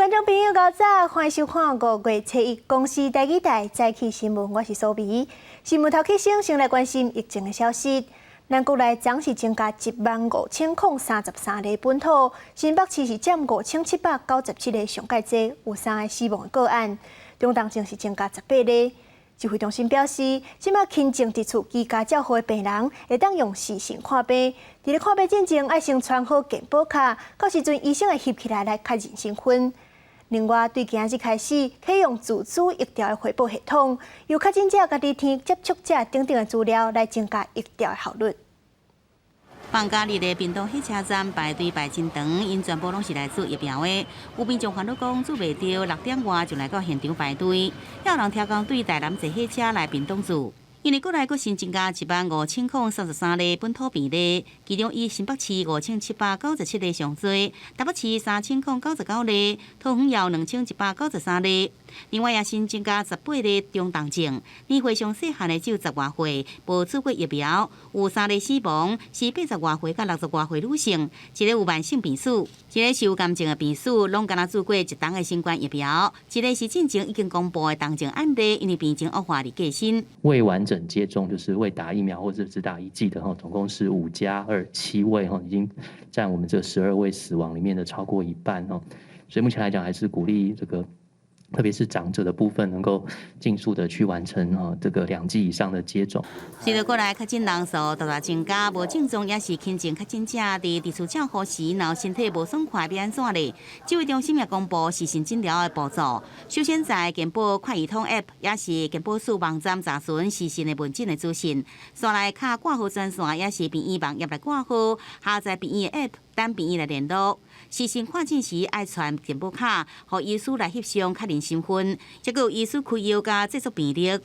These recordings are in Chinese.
观众朋友，早早欢迎收看5月初1公司第2台早起新闻，我是苏眉。新闻头起先来关心疫情的消息。咱国内总是增加15033例本土，新北市是占5797例上界多，有3个死亡的个案，中重症是增加18例。指挥中心表示，即马轻症伫厝居家照护的病人会当用视讯看病，伫咧看病进前爱先传好健保卡，到时阵医生会翕起来确认身份。另外，对今日开始启用自主疫调的回报系统，由确诊者家己填接触者等等的资料，来增加疫调的效率。放假日的屏东火车站排队排真长，因全部拢是来做疫苗的。有民众烦恼讲，做袂到6点外就来到现场排队，也有人挑工对台南坐火车来屏东住。因为国内新增加15033例本土病例，其中以新北市5797例上多，台北市3099例，桃园也有2193例。另外也新增加18例中重症，年岁上细汉的只有10外岁，无做过疫苗，有3例死亡，是80外岁甲60外岁女性，一个有慢性病史，一个是有癌症的病史，拢敢若做过1档的新冠疫苗，一个是进前已经公布的重症案例，因为病情恶化而过身。未完整接种就是未打疫苗或者只打1剂的总共是5+2，7位已经占我们这12位死亡里面的超过一半所以目前来讲还是鼓励这个。特别是长者的部分，能够尽速的去完成这个2剂以上的接种。随着过来确诊人数大大增加，无症状也是轻症确诊者伫厝照护时，然后身体无爽快，要安怎呢？指挥中心也公布视讯诊疗的步骤。首先在健保快易通 App 也是健保署网站查询视讯的问诊的资讯，再来卡挂号专线也是病院网页来挂号，下载病院的 App 等病院来联络。视讯看诊时爱传健保卡，予医师来翕相确认身份，再有医师开药加制作病历。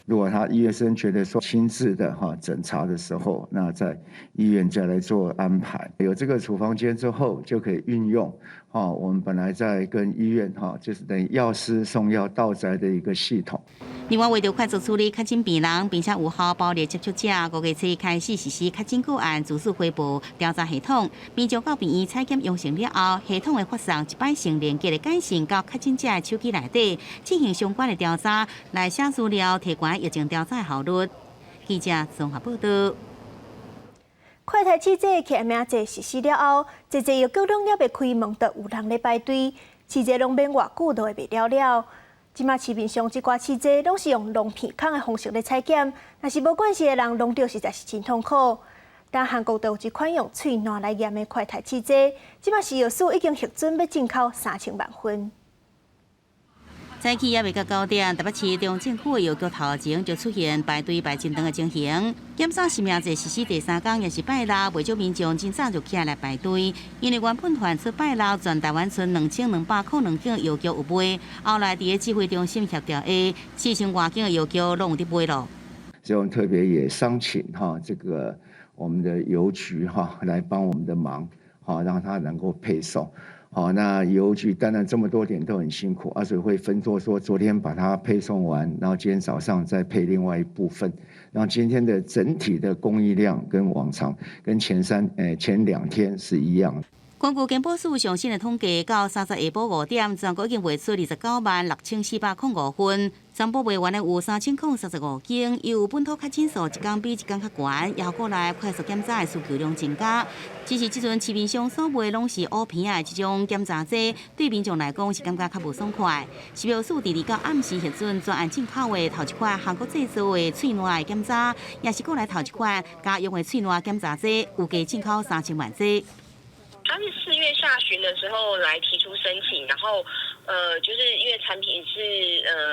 如果他医生觉得说亲自的诊查的时候，那在医院再来做安排。有这个处方间之后，就可以运用我们本来在跟医院就是等于药师送药到宅的一个系统。另外，为了快速处理确诊病人，并且有效包列接触者，5月初开始实施确诊个案自主回报调查系统。民众到病院采检阳性了后，系统会发送100份连结的简讯到确诊者的手机内底，进行相关的调查，来写资料，提高疫情调查的效率。记者综合报道。快台市这去名节实施了后，这药局拢也未开门，就有人咧排队，市节拢免偌久都会未了了。即马市面上即寡市节拢是用弄片孔的方式来采检，若是无管事的人弄着实在是真痛苦。但韩国都有一款用喙瘰来验的快台市节，即马食药数已经核准要进口3000万份。早起也未到9点，台北市中政府的药局头前就出现排队排真长的情形。检查实名制实施第3天，也是拜六，未少民众真早就起来排队，因为原本传出拜六全台湾存2200口2间药局有卖，后来伫个指挥中心协调下，4000外间的药局拢有伫卖咯。所以我们特别也商请这个我们的邮局来帮我们的忙，让它能够配送。那邮局当然这么多点都很辛苦，所以会分作说昨天把它配送完，然后今天早上再配另外一部分，然后今天的整体的供应量跟往常跟前2天是一样的。根据健保署上新的统计，到30下晡5点，全国已经卖出296405份，全部卖完的有3035间，又有本土确诊数一天比一天较悬，也过来快速检查的需求量增加。只是即阵市面上所卖拢是乌片的这种检查剂，对民众来讲是感觉较无爽快。食药署第2到暗时核准专案进口的头一款韩国制造的喙瘰的检查，也是过来头一款家用的喙瘰检查剂，预计进口3000万剂。他是4月下旬的时候来提出申请，然后就是因为产品是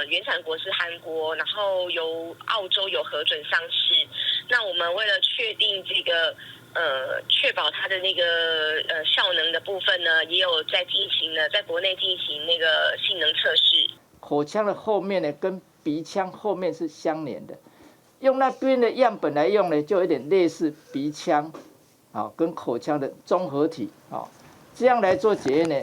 原产国是韩国，然后由澳洲有核准上市。那我们为了确定这个确保它的那个效能的部分呢，也有在国内进行那个性能测试。口腔的后面呢，跟鼻腔后面是相连的，用那边的样本来用呢，就有点类似鼻腔。跟口腔的综合体，这样来做检验呢，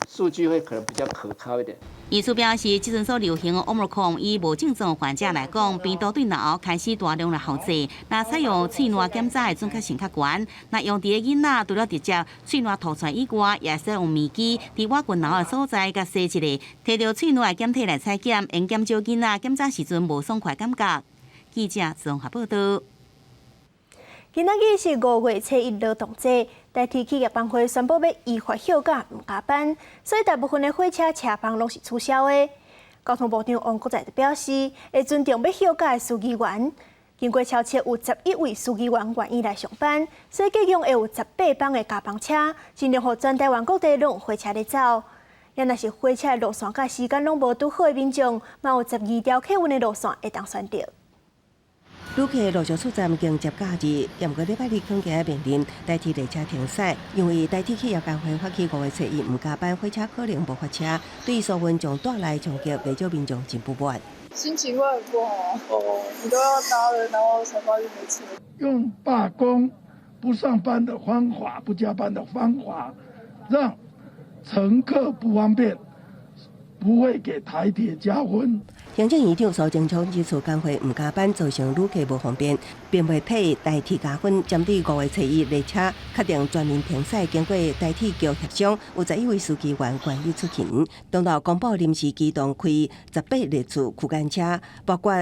数据会可能比较可靠一点。医师表示，即阵所流行的 Omicron 以无症状患者来讲，病毒对脑开始大量来复制。那采用喙内检查的准确性较悬。那用伫个囡仔除了直接喙内吐出来以外，也使用面机伫我骨脑的所在，甲洗一下，摕到喙内的检体来采检，用减少囡仔检查时阵无爽快感觉。记者综合报道。今仔日是5月初1劳动节，代替企业帮会宣布要依法休假唔加班，所以大部分的火车车班拢是取消的。交通部长王国材就表示，会尊重要休假的司机员。经过敲切，有11位司机员愿意来上班，所以计共会有18班的加班车，尽量让全台湾各地拢有火车在走。也若是火车的路线甲时间拢无拄好的民众，嘛有12条客运的路线会当选择。旅客陆续出站迎接假日，也毋过礼拜日放假命令代替列车停驶，因为代替企业工会发起5月初1唔加班，火车可能无发车，对疏运将带来冲击，不少民众真不满。心情会很不好你都要搭了，然后才发现没车。用罢工、不上班的方法、不加班的方法，让乘客不方便，不会给台铁加分。行政院长苏贞昌指出，工会唔加班造成旅客无方便，并未替代替加分。针对5月初1列车确定全面停驶，经过代替局协商，有11位司机员愿意出勤。当到公布临时机动开18列次区间车，包括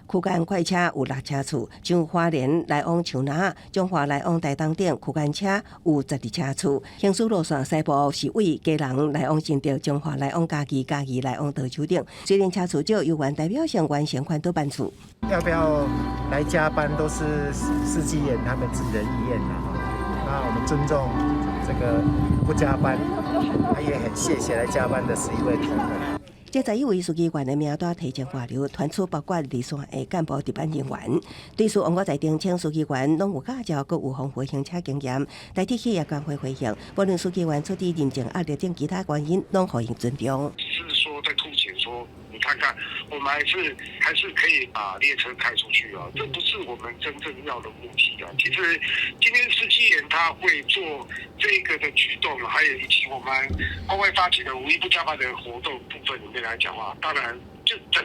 区间快车有6车次，像花莲来往树林、中华来往台东等区间车有12车次。行驶路线西部是为家人来往新竹、中华来往嘉义、嘉义来往桃园等。虽然车次少，有代表性完成宽多班次。要不要来加班都是司机员他们自己的意愿啦哈。那我们尊重这个不加班，也很谢谢来加班的11位同仁。这11位司机员的名单提前外流，传出包括离线的干部值班人员。对此，王国材澄清，司机员拢有驾照，佮有丰富行车经验，代替企业工会回应，不论司机员出于认证压力等其他原因，拢予以尊重。只是说在凸显说，你看看，我们还是可以把列车开出去啊，这不是我们真正要的目的啊。其实今天司机员他会做这个的举动，还有以及我们工会发起的5.1不加班的活动部分里面来讲话，当然就整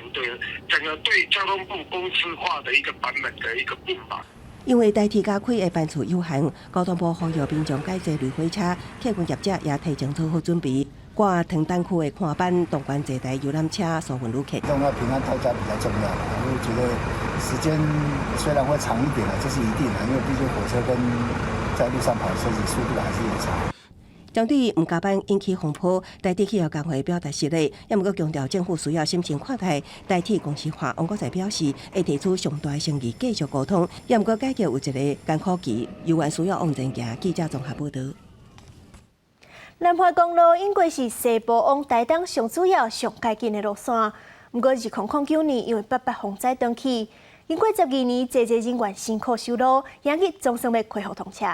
个对交通部公司化的一个版本的一个不满。因为代替加开的班次有限，交通部呼吁民众改坐绿火车，客运业者也提前做好准备。挂藤丹区的看板，动员坐台游览车疏运旅客。让他平安到家比较重要，我觉得时间虽然会长一点这是一定的，因为毕竟火车跟在路上跑车子速度还是有差。针对唔加班引起风波，代替企业工会表达失礼，也毋过强调政府需要审慎看待代替公司化。王国材表示，会提出上大诚意继续沟通，也毋过解决有一个艰苦期，有缘需要往前行。记者综合报道。南环公路因过是西部往台东上主要、上接近的路线，不过2009年因为8风灾登起，经过12年，济人员辛苦修路，今日总算要恢复通车。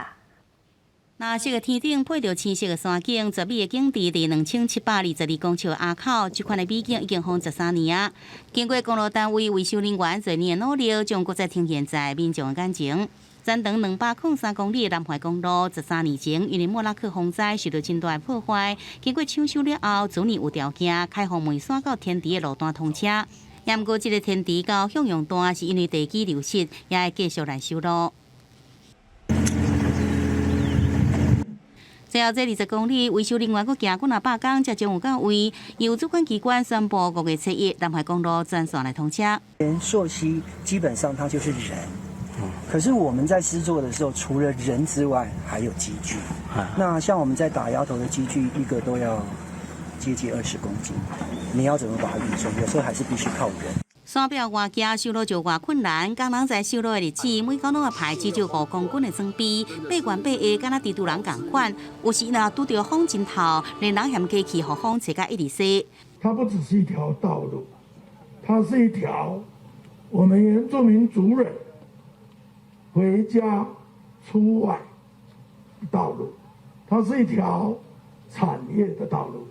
那这个天顶配着青色的山景，绝美的景致伫2722公尺的垭口，这款的美景已经封13年啊。经过公路单位维修人员多年的努力，将搁再呈现在民众的眼前。全长203公里的南环公路，13年前因为莫拉克风灾受到真大的破坏，经过抢修了后，今年有条件开放梅山到天池的路段通车。也毋过，这个天池到向阳段是因为地基流失，也会继续来修路。最后这20公里维修人员搁行过100工，才将有到位。由主管机关宣布5月初1南环公路全线来通车。溯溪基本上它就是人。可是我们在施作的时候，除了人之外，还有机具。那像我们在打摇头的机具，一个都要接近20公斤，你要怎么把它运送？有时候还是必须靠人。山壁外行修路就外困难，工人在修路的日子，每工拢要排至少5公斤的装备，8悬8下，敢若蜘蛛人共款。有时若拄到风真透，连人嫌过去，互风吹甲一直洗。它不只是一条道路，它是一条我们原住民族人回家出外的道路，它是一条产业的道路，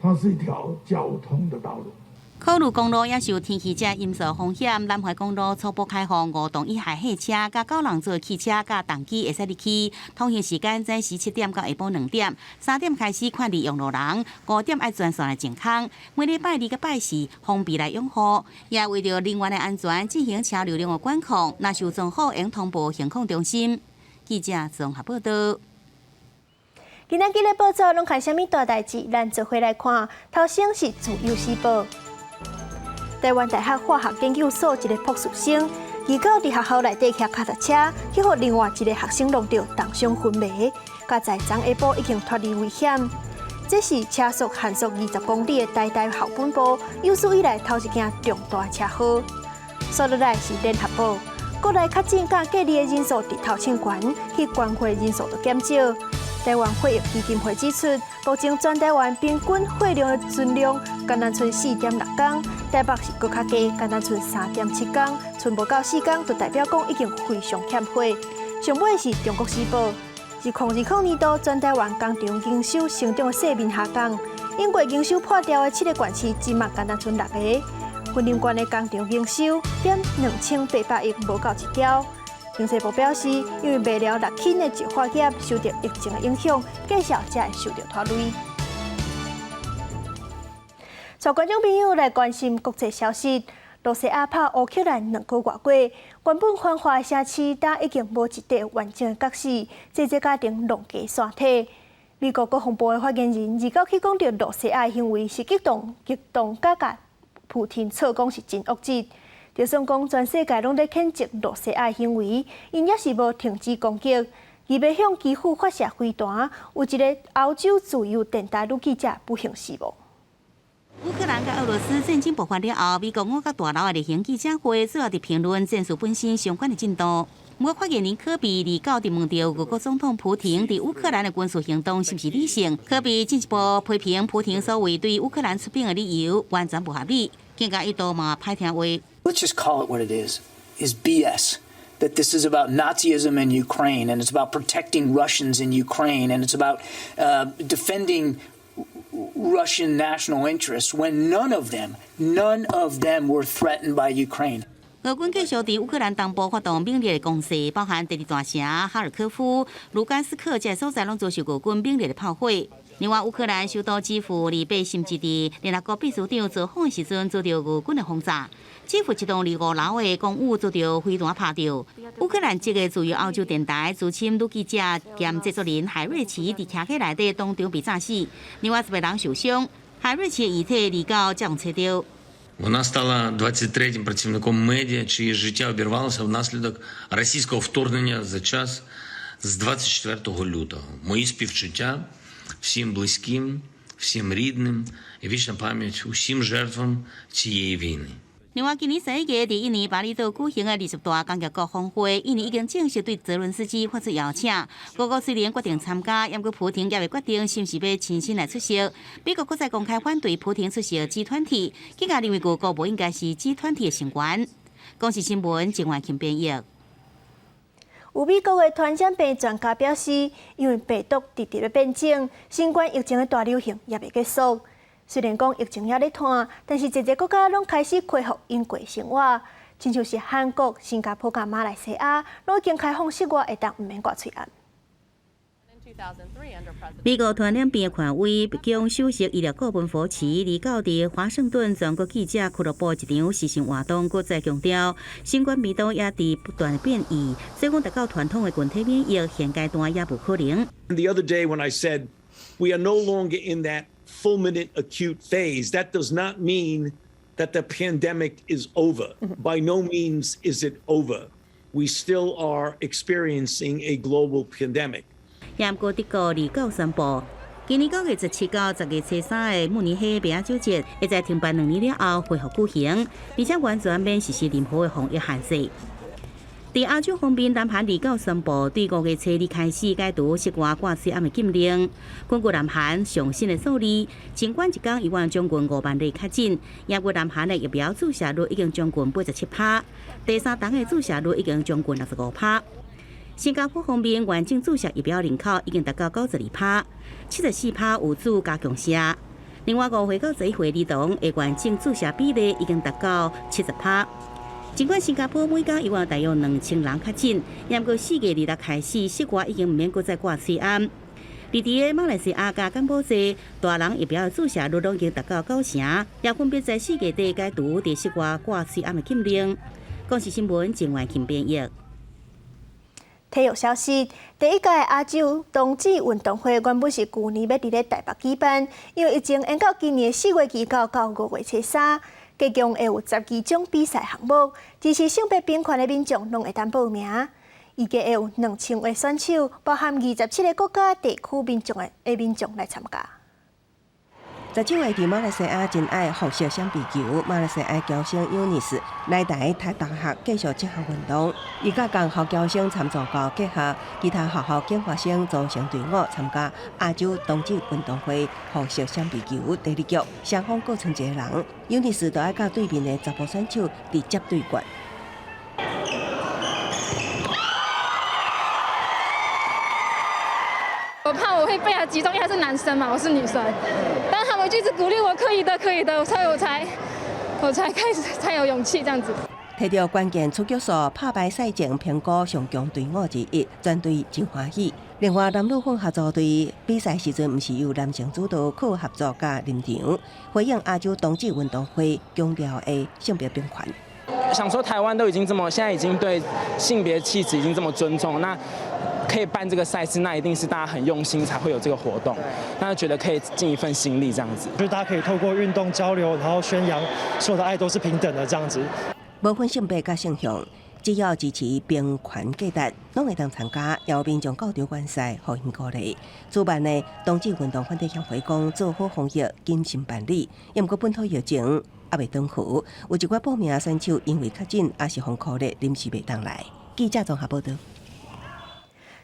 它是一条交通的道路。考虑公路也受天气遮因素风险，南海公路初步开放5吨以下客车、甲9人座汽车、甲重机会使入去。通行时间早时7点到下晡2点，3点开始看利用路人，5点爱转线来健康。每礼拜2、拜4方便来拥护，也为着人员的安全进行车流量的管控。若受状况，应通报行控中心。记者综合报道。今仔日的报纸拢看什么大代志？咱做回来看，头先是自由时报。台湾大学化学研究所一个博士生，遇到伫学校内底骑脚踏车，去互另外一个学生弄到当伤昏迷，甲在昨下晡已经脱离危险。这是车速限速20公里的台大校本部有史以来头一件重大车祸。所落来是联合报，国内确诊甲隔离的人数伫头前悬，去关会人数就减少。台湾血液基金会指出，目前全台湾平均血量的存量，仅仅剩4.6公，台北是搁较低，仅仅剩3.7公，剩无到4公，就代表讲已经非常欠血。上尾是中国时报，是2020年度全台湾工厂营收成长的细面下降，英国营收破掉的7个县市，只嘛仅仅剩6个。云林县的工厂营收减2800亿，无到1条。经济部表示，因为卖了6轻的石化业受到疫情的影响，介绍才会受到拖累。带观众朋友来关心国际消息。罗西亚拍乌克兰2个月过，原本繁华的城市，但已经无一块完整的角市，这家庭弄假散体。美国国防部的发言人29日讲到，罗西亚的行为是激动，甲普丁错讲是真恶质。就算讲全世界拢在谴责罗西亚行为，因也是无停止攻击，伊要向基辅发射飞弹。有一个欧洲自由电台女记者不幸死亡。乌克兰甲俄罗斯战争爆发了后，美国五角大楼的例行记者会主要伫评论战事本身相关的进度。不过，发言人科比29日问到俄国总统普廷伫乌克兰的军事行动是不是理性，科比进一步批评普廷所谓对乌克兰出兵的理由完全不合理，更加一度嘛歹听话。Let's just call it what it is BS. That this is about Nazism in Ukraine, and it's about protecting Russians in Ukraine, and it's about defending Russian national interests when none of them were threatened by Ukraine. 俄军继续伫乌克兰东部发动猛烈的攻势，包含第2大城哈尔科夫、卢甘斯克这所在拢遭受俄军猛烈的炮火。另外，乌克兰首都基辅28甚至伫联合国秘书长造访的时阵遭到俄军的轰炸。基辅一栋25楼的公寓遭到飞弹拍到。乌克兰籍的自由欧洲电台资深女记者兼制作人海瑞奇伫骑客内底当场被炸死，另外11人受伤。海瑞奇的遗体29才找到。Вона стала 23-м працівником медіа, чиє життя обірвалося внаслідок російського вторгнення за час з 24 лютого. Мої співчуття всім близьким, всім рідним і вічна пам'ять усім жертвам цієї війни. 另外，今年11月伫印尼巴厘岛举行的20大工业国峰会，印尼已经正式对泽伦斯基发出邀请。各国虽然决定参加，不过普廷也未决定是不是要亲身来出席。美国搁再公开反对普廷出席G20，更加认为各国不应该是G20的成员。公视新闻郑婉琴编译。有美国的传染病专家表示，因为病毒直直的变种，新冠疫情的大流行也未结束。虽然讲疫情也在拖，但是一个国家拢开始恢复因过生活，亲像是韩国、新加坡、甲马来西亚，拢已经开放室外会当唔免挂喙罨。美国传染病权威北京首席医疗顾问福奇29日华盛顿全国记者俱乐部一场视讯活动，搁再强调，新冠病毒也伫不断变异，所以讲达到传统的群体免疫，现阶段也无可能。The other day when I said we are no longer in that fulminant acute phase, that does not mean that the pandemic is over. By no means is it over. We still are experiencing a global pandemic. 也过德国29宣布，今年9月17到10月初3的慕尼黑病酒节会在停办2年了后恢复举行，并且完全免实施任何的防疫限制。在亚洲方面，南韩29宣布对5月初日开始解除室外挂水暗的禁令。根据南韩上新的数字，尽管一天1万将近5万例确诊，也过南韩的疫苗注射率已经将近87%，第三档的注射率已经将近65%。新加坡方面，完整注射疫苗人口已经达到92%，74%有志加强射。另外5岁到11岁儿童会员净注射比例已经达到70%。尽管新加坡每天有大约2000人确诊，也不过4月26开始，室外已经唔免再挂催安。而伫马来西亚加柬埔寨，大人疫苗注射率已经达到90%，也分别在4月底解除伫室外挂催安的禁令。公视新闻郑婉琴编译。体育消息：第1届亚洲冬季运动会原本是去年要伫咧台北举办，因为疫情延到今年4月29到5月初3。加强会有12种比赛项目，支持性别平权的民众拢会当报名。预计会有2000位选手，包含27个国家地区民众来参加。19位伫马来西亚真爱复式闪避球，马来西亚侨生 Yunis 来台大学继续这项运动。伊甲共校侨生参助到结合其他学校警学生组成队伍参加亚洲冬季运动会复式闪避球第2局，双方各剩1个人。Yunis 就爱甲对面的查甫选手直接对决。我怕我会被他击中，因为他是男生嘛，我是女生。但他们就一直鼓励我，可以的，可以的，所以我才开始才有勇气这样子。摕到关键出局数，拍败赛前评估上强队伍之一，全队真欢喜。另外，男女混合组队比赛时阵，毋是由男性主导，去合作甲临场，回应亚洲冬季运动会强调的性别平权。想说台湾都已经现在已经对性别气质已经这么尊重，那可以办这个赛事，那一定是大家很用心才会有这个活动，那觉得可以尽一份心力这样子。就是大家可以透过运动交流，然后宣扬所有的爱都是平等的这样子。无分性别甲性向，只要支持平权价值，拢会当参加。也有民众到场观赛，互因鼓励。主办的冬季运动反对协会讲，做好防疫，谨慎办理。也毋过本土疫情还未断去，有一寡报名的选手因为确诊，也是互鼓励，临时袂当来。记者综合报道。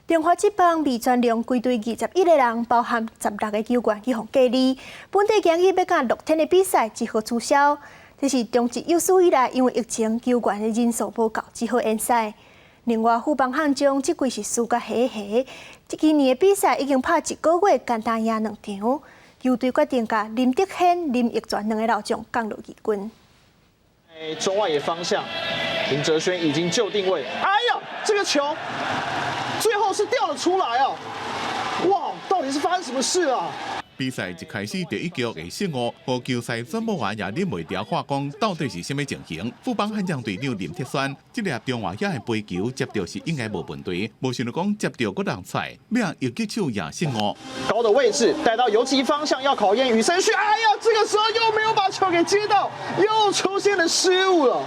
中华职棒未全量归队21个人，包含16个球员去互隔离。本地今日要甲6天的比赛只好取消。这是中职有史以来因为疫情球员的人数不够，只好延赛。另外，富邦悍将这季是输甲下下，今年的比赛已经拍1个月，简单赢2场。球队决定甲林德宪、林奕全2个老将降落二军。中外野方向，林哲轩已经就定位。哎呀，这个球最后是掉了出来哦！哇，到底是发生什么事啊？比赛一开始第1局的失误，和球赛转播员也忍袂住话讲，到底是什么情形？富邦悍将队长林铁轩，这粒中华野的飞球接到是应该无问题，无想到讲接到个人菜，让右击手也失误。高的位置带到游击方向，要考验羽生旭。哎呀，这个时候又没有把球给接到，又出现了失误了。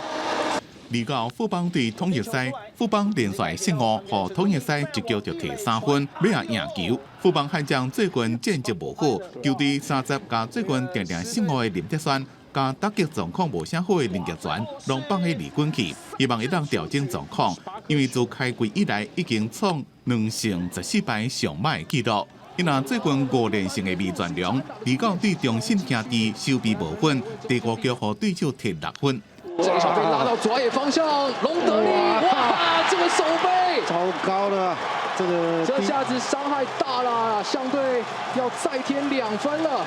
而到富邦对统一赛，富邦连续失误，和统一赛1局就摕3分，要赢球。富邦悍将最近战绩无好，球队30加最近定定失误的林德轩，加打击状况无啥好的林奕全，拢放喺二军去，希望会当调整状况。因为自开季以来已经创2胜14败上歹纪录。因若最近5连胜的魏全龙，而到对中信兄弟收比无分，第5局和对手摕6分。这个球被拉到左野方向，龙德利，哇，这个手背超高了，这下子伤害大了，相对要再添2分了。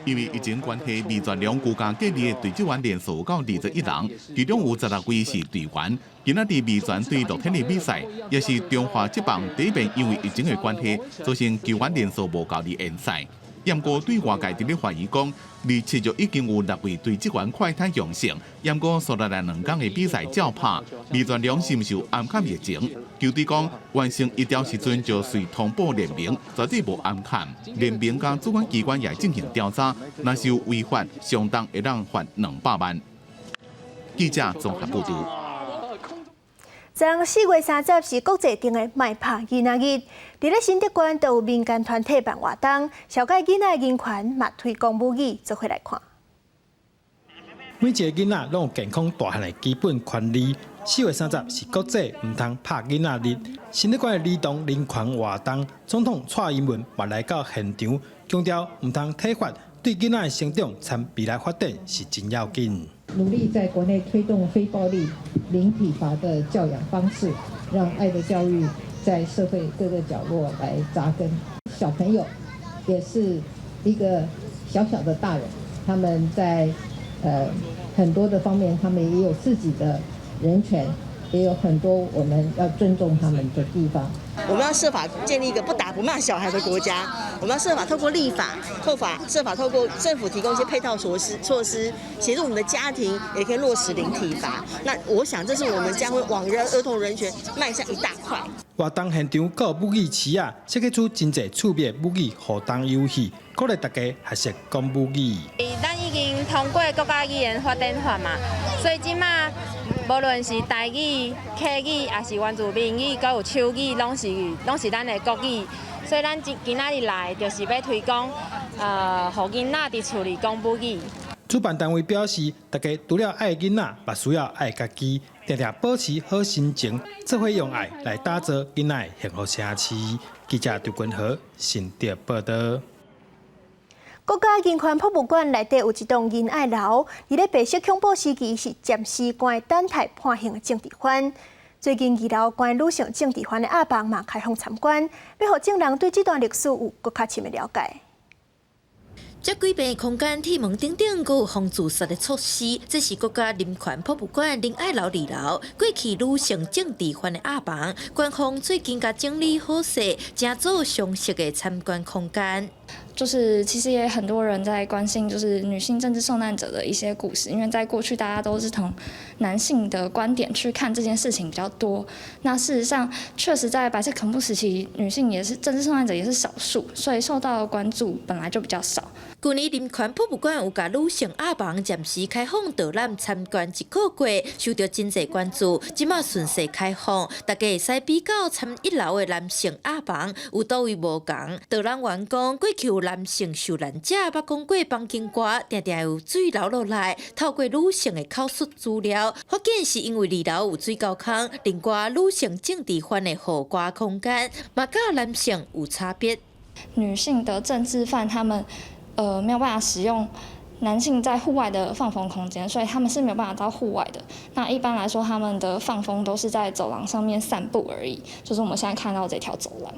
因为疫情关系，魏全龙旧家建立的队职员人数到21人，其中有16位是队员。今仔日魏全对6天的比赛，也是中华职棒第一遍因为疫情的关系，造成球员人数无够而延赛。不过对外界伫咧怀疑讲，27就已经有6位队职员快摊阳性。不过所来2天的比赛照拍，魏全龙是毋是有暗砍疫情？球队讲完成一条时阵就随通报联名，绝对无暗砍。联名甲主管机关也进行调查，若是有违法，相当会让罚200万。记者综合报道。昨4月30是国际定的卖拍囡仔日，伫咧新德馆都有民间团体办活动，小解囡仔人权，嘛推广母语，做伙来看。每一个囡仔拢有健康大汉的基本权利。4月30是国际唔通拍囡仔日，新德馆的儿童人权活动，总统蔡英文嘛来到现场，强调唔通体罚对囡仔的成长参未来发展是真要紧。努力在国内推动非暴力、零体罚的教养方式，让爱的教育在社会各个角落来扎根。小朋友也是一个小小的大人，他们在很多的方面，他们也有自己的人权，也有很多我们要尊重他们的地方。我们要设法建立一个不打不骂小孩的国家。我们要设法透过立法、设法透过政府提供一些配套措施，协助我们的家庭，也可以落实零体罚。那我想，这是我们将会往儿童人权迈向一大块。活动现场各武艺池啊，设计出真侪趣味武艺互动游戏，鼓励大家学习讲武语。咱已经通过国家语言法典法嘛，所以即马无论是台语、客语，还是原住民语，还有手语，拢是咱的国语。所以咱今仔日来，就是要推广，互囡仔伫厝里讲武语。主办单位表示，大家除了爱囡仔，嘛需要爱家己，定定保持好心情，做伙用爱来打造囡仔的幸福城市。记者刘君豪，新竹报道。国家人权博物馆内底有一栋仁爱楼，伫咧白色恐怖时期是暂时关等待判刑的政治犯。最近二楼关女性政治犯的阿房嘛开放参观，要让证人对这段历史有更较深的了解。这几边空间铁门顶顶阁有防自杀的措施，这是国家人权博物馆仁爱楼2楼过去女性政治犯的阿房，官方最近甲整理好势，正做详细的参观空间。就是其实也很多人在关心，就是女性政治受难者的一些故事，因为在过去大家都是从男性的观点去看这件事情比较多。那事实上，确实在白色恐怖时期，女性也是政治受难者也是少数，所以受到的关注本来就比较少。去年人权博物馆有甲女性阿房暂时开放导览参观1个月，受到真侪关注。即马顺势开放，大家会使比较参1楼的男性阿房有倒位无同。导览员讲，过去有男性受难者捌讲过房间外定定有水流落来，透过女性的口述资料，发现是因为2楼有水沟坑，另外女性政治犯的护瓜空间，嘛甲男性有差别。女性的政治犯他们没有办法使用男性在户外的放风空间，所以他们是没有办法到户外的。那一般来说，他们的放风都是在走廊上面散步而已，就是我们现在看到这条走廊。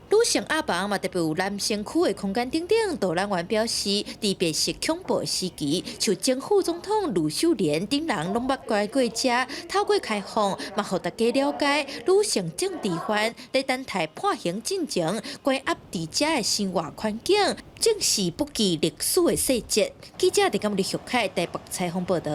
女性阿房嘛，特别有男性区的空间顶顶，导览员表示，伫白色恐怖时期，像前副总统卢秀莲等人拢捌过这，透过开放，嘛，互大家了解女性政治犯在等待判刑进前，关押伫遮的生活环境，正是不记历史的细节。记者伫今日徐凯台北采访报道。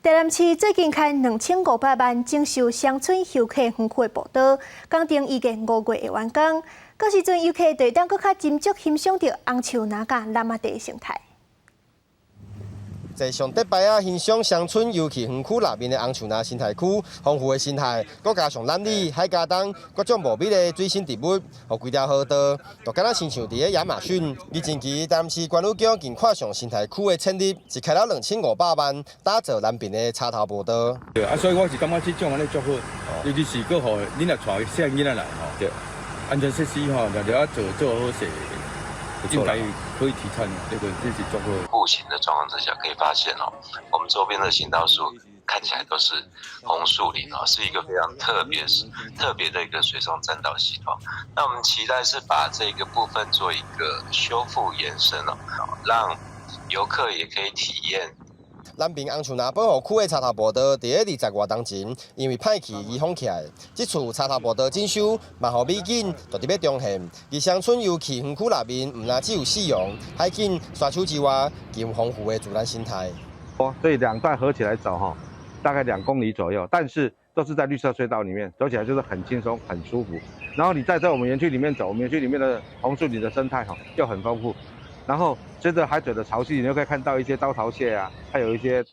台南市最近开2500万征收乡村游客园区的步道，工程预计5月会完工。到时阵游客就会当更较斟酌欣赏到红树林甲南麻地的生态。在上迪拜欣赏乡村游客园区内面的红树林生态区，丰富的生态，佮加上蓝里、海茄苳各种无比的水生植物，和规条河道，就敢若亲像伫咧亚马逊。疫情期，台南市管理局近看上生态区的成立，是开了2500万，打造南边的插头步道。对啊，所以我是感觉这种安尼足好，尤其是佮互恁若带小囡仔来吼，对，安全设施吼，就要做好势。应该可以提倡这个自己做过。步行的状况之下，可以发现哦，我们周边的行道树看起来都是红树林哦，是一个非常特别的一个水上栈道系统。那我们期待是把这个部分做一个修复延伸哦，让游客也可以体验。南边红树林保护区的插头步道，伫咧20外当前，因为歹气移封起来。这次插头步道整修，嘛互美景就特别彰显。伫乡村游客园区内面，唔但只有夕阳、海景、沙丘之外，更有丰富的自然生态。所以2段合起来走哈，大概2公里左右，但是都是在绿色隧道里面，走起来就是很轻松、很舒服。然后你再在我们园区里面走，我们园区里面的红树林的生态哈又很丰富。然后随着海水的潮汐，你就可以看到一些招潮蟹啊，还有一些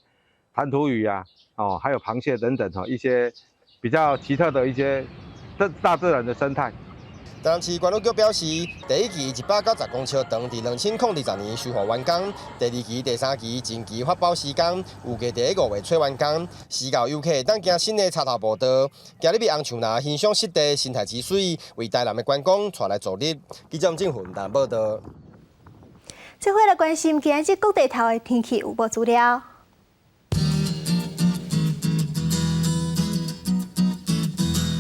弹涂鱼啊，还有螃蟹等等一些比较奇特的一些大自然的生态。台南市管理局表示，第1期190公尺长，伫2020年修复完工；第2期、第3期前期发包施工，预计第5月初完工。市教游客当行新的插头步道，今日去红树林欣赏湿地生态之水，为台南的观光带来助力。记者郑云台报道。这回来关心今日各地头的天气预报资料。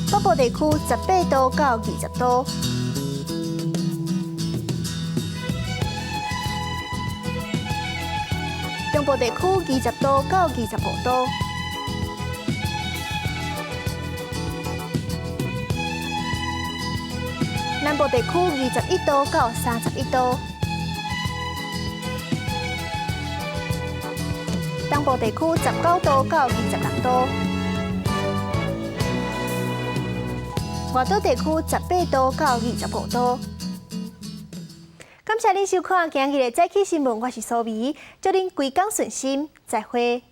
北部地区18度到20度，中部地区20度到25度。南部地区21度到31度，东部地区19度到26度，外岛地区18度到25度。感谢您收看今日的早起新闻，我是苏眉，祝您规工顺心，再会。